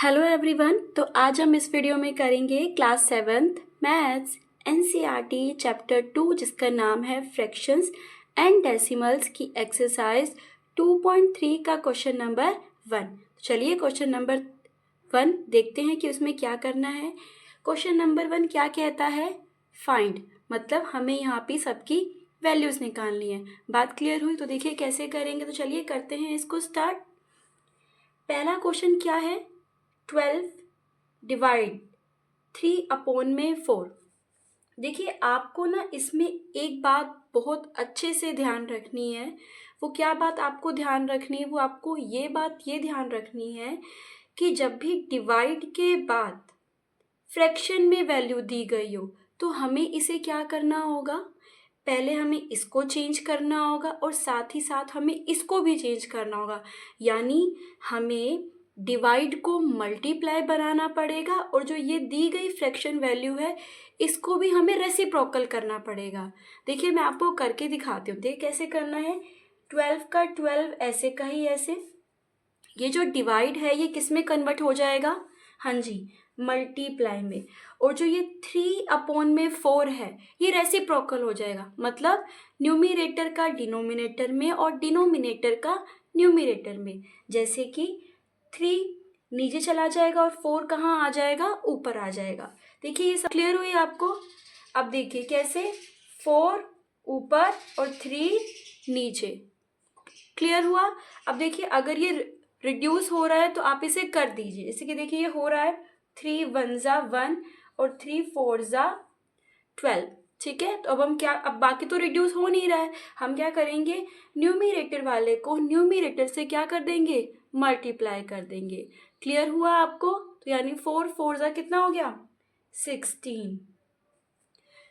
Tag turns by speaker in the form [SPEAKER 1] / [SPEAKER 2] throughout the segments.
[SPEAKER 1] Hello everyone. तो आज हम इस वीडियो में करेंगे class 7th maths NCERT chapter 2 जिसका नाम है फ्रैक्शंस एंड डेसिमल्स की एक्सरसाइज 2.3 का क्वेश्चन नंबर 1। चलिए क्वेश्चन नंबर 1 देखते हैं कि उसमें क्या करना है। क्वेश्चन नंबर 1 क्या कहता है? फाइंड, मतलब हमें यहाँ पे सबकी वैल्यूज़ निकालनी है। बात क्लियर हुई? तो देखिए कैसे करेंगे। तो चलिए करते हैं इसको स्टार्ट। पहला क्वेश्चन क्या है? 12 डिवाइड 3/4। देखिए आपको ना इसमें एक बात बहुत अच्छे से ध्यान रखनी है। वो क्या बात आपको ध्यान रखनी है? वो आपको ये ध्यान रखनी है कि जब भी डिवाइड के बाद फ्रैक्शन में वैल्यू दी गई हो तो हमें इसे क्या करना होगा? पहले हमें इसको चेंज करना होगा और साथ ही साथ हमें इसको भी चेंज करना होगा। यानी हमें डिवाइड को मल्टीप्लाई बनाना पड़ेगा और जो ये दी गई फ्रैक्शन वैल्यू है इसको भी हमें रेसिप्रोकल करना पड़ेगा। देखिए मैं आपको करके दिखाती हूँ। देखिए कैसे करना है। 12 का 12 ऐसे का ही ऐसे। ये जो डिवाइड है ये किस में कन्वर्ट हो जाएगा? हाँ जी, मल्टीप्लाई में। और जो ये 3/4 है ये रेसिप्रोकल हो जाएगा, मतलब न्यूमिनेटर का डिनोमिनेटर में और डिनोमिनेटर का न्यूमिनेटर में। जैसे कि 3 नीचे चला जाएगा और 4 कहाँ आ जाएगा? ऊपर आ जाएगा। देखिए ये सब क्लियर हुई आपको? अब देखिए कैसे, 4 ऊपर और 3 नीचे। क्लियर हुआ? अब देखिए अगर ये रिड्यूस हो रहा है तो आप इसे कर दीजिए। जैसे कि देखिए ये हो रहा है 3 1 ज़ा 1 और 3 4 ज़ा 12। ठीक है, तो अब हम क्या, अब बाकी तो रिड्यूस हो नहीं रहा है, हम क्या करेंगे? न्यूमिनेटर वाले को न्यूमिनेटर से क्या कर देंगे? मल्टीप्लाई कर देंगे। क्लियर हुआ आपको? तो यानी 4 4 ज़ा कितना हो गया? 16।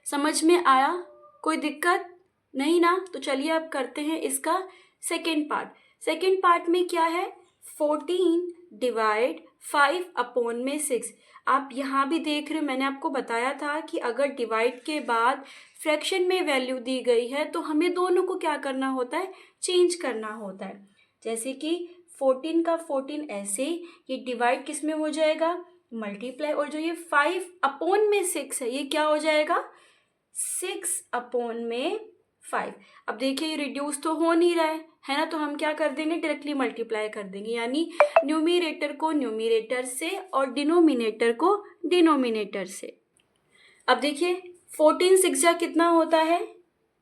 [SPEAKER 1] समझ में आया? कोई दिक्कत नहीं ना? तो चलिए अब करते हैं इसका सेकेंड पार्ट। सेकेंड पार्ट में क्या है? 14 डिवाइड 5/6। आप यहाँ भी देख रहे हो, मैंने आपको बताया था कि अगर डिवाइड के बाद फ्रैक्शन में वैल्यू दी गई है तो हमें दोनों को क्या करना होता है? चेंज करना होता है। जैसे कि 14 का 14 ऐसे, ये डिवाइड किस में हो जाएगा? मल्टीप्लाई। और जो ये 5/6 है ये क्या हो जाएगा? 6/5। अब देखिए ये रिड्यूस तो हो नहीं रहा है ना? तो हम क्या कर देंगे? डायरेक्टली मल्टीप्लाई कर देंगे। यानी न्यूमिनेटर को न्यूमिनेटर से और डिनोमिनेटर को डिनोमिनेटर से। अब देखिए 14 6 जा कितना होता है?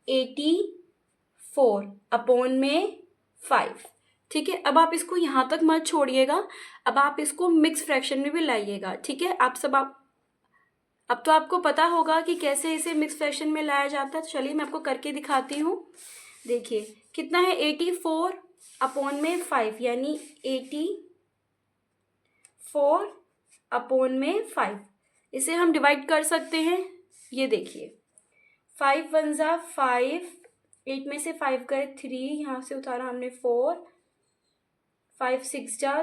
[SPEAKER 1] 84/5। ठीक है, अब आप इसको यहाँ तक मत छोड़िएगा, अब आप इसको मिक्स फ्रैक्शन में भी लाइएगा। ठीक है, अब तो आपको पता होगा कि कैसे इसे मिक्स फ्रैक्शन में लाया जाता है। तो चलिए मैं आपको करके दिखाती हूँ। देखिए कितना है? 84/5 यानी 84/5। इसे हम डिवाइड कर सकते हैं। ये देखिए 5 1 ज़ा 5, 8 में से 5 गए 3, यहाँ से उतारा हमने 4, 5 6 जा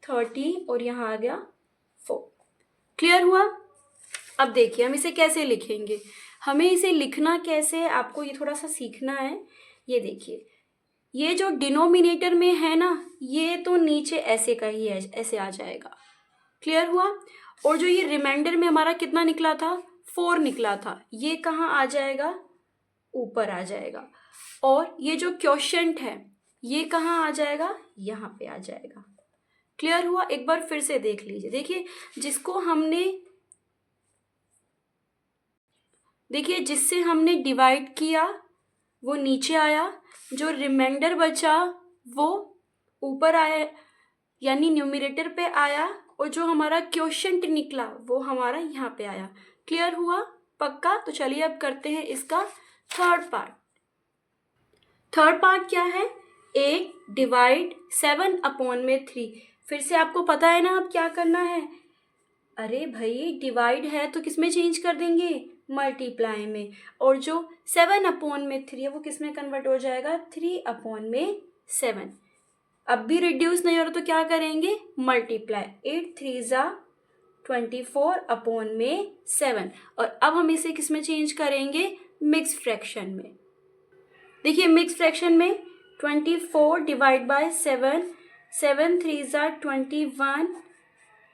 [SPEAKER 1] 30 और यहाँ आ गया 4। क्लियर हुआ? अब देखिए हम इसे कैसे लिखेंगे। हमें इसे लिखना कैसे है आपको ये थोड़ा सा सीखना है। ये देखिए ये जो डिनोमिनेटर में है ना ये तो नीचे ऐसे का ही है, ऐसे आ जाएगा। क्लियर हुआ? और जो ये रिमाइंडर में हमारा कितना निकला था? 4 निकला था, ये कहाँ आ जाएगा? ऊपर आ जाएगा। और ये जो क्वोशिएंट है ये कहाँ आ जाएगा? यहाँ पे आ जाएगा। क्लियर हुआ? एक बार फिर से देख लीजिए। देखिए जिससे हमने डिवाइड किया वो नीचे आया, जो रिमाइंडर बचा वो ऊपर आया यानी न्यूमिनेटर पे आया, और जो हमारा क्वोशिएंट निकला वो हमारा यहाँ पे आया। क्लियर हुआ? पक्का? तो चलिए अब करते हैं इसका थर्ड पार्ट। थर्ड पार्ट क्या है? 8 डिवाइड 7/3। फिर से आपको पता है ना अब क्या करना है? अरे भाई डिवाइड है तो किस में चेंज कर देंगे? मल्टीप्लाई में। और जो 7/3 है वो किस में कन्वर्ट हो जाएगा? 3/7। अब भी रिड्यूस नहीं हो रहा तो क्या करेंगे? मल्टीप्लाई। 8 3 ज़ा 24/7। और अब हम इसे किस में चेंज करेंगे? मिक्स फ्रैक्शन में। देखिए मिक्स फ्रैक्शन में 24 डिवाइड बाय 7, 7 3 ज़ा 21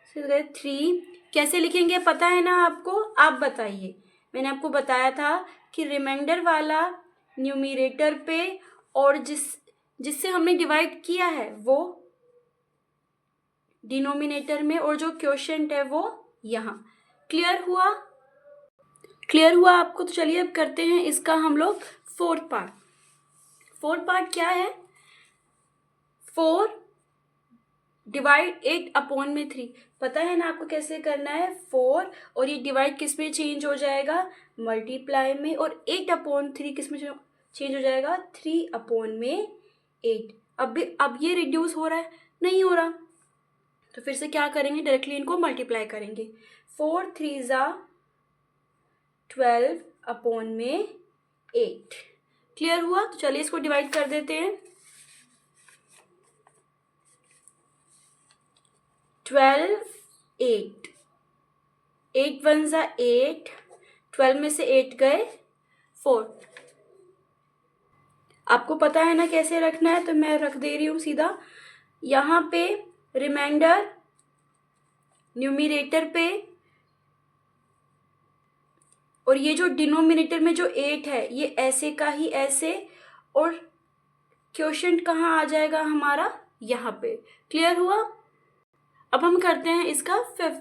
[SPEAKER 1] फिर गए 3। कैसे लिखेंगे पता है ना आपको? आप बताइए। मैंने आपको बताया था कि रिमाइंडर वाला न्यूमरेटर पे और जिससे हमने डिवाइड किया है वो डिनोमिनेटर में, और जो क्वोशिएंट है वो यहाँ। क्लियर हुआ? क्लियर हुआ आपको? तो चलिए अब करते हैं इसका हम लोग फोर्थ पार्ट। फोर्थ पार्ट क्या है? 4 डिवाइड 8 अपॉन में 3। पता है ना आपको कैसे करना है? 4 और ये डिवाइड किस में चेंज हो जाएगा? मल्टीप्लाई में। और 8 अपॉन 3 किस में चेंज हो जाएगा? 3 अपॉन में 8। अब ये रिड्यूस हो रहा है? नहीं हो रहा। तो फिर से क्या करेंगे? डायरेक्टली इनको मल्टीप्लाई करेंगे। 4 3 ज़ा 12 अपॉन में 8। क्लियर हुआ? तो चलिए इसको डिवाइड कर देते हैं। 12 8 8 1 ज़ा 8, 12 में से 8 गए 4। आपको पता है ना कैसे रखना है, तो मैं रख दे रही हूँ सीधा। यहाँ पे रिमाइंडर न्यूमरेटर पे, और ये जो डिनोमिनेटर में जो 8 है ये ऐसे का ही ऐसे, और क्वोशिएंट कहाँ आ जाएगा हमारा? यहाँ पे। क्लियर हुआ? अब हम करते हैं इसका फिफ्थ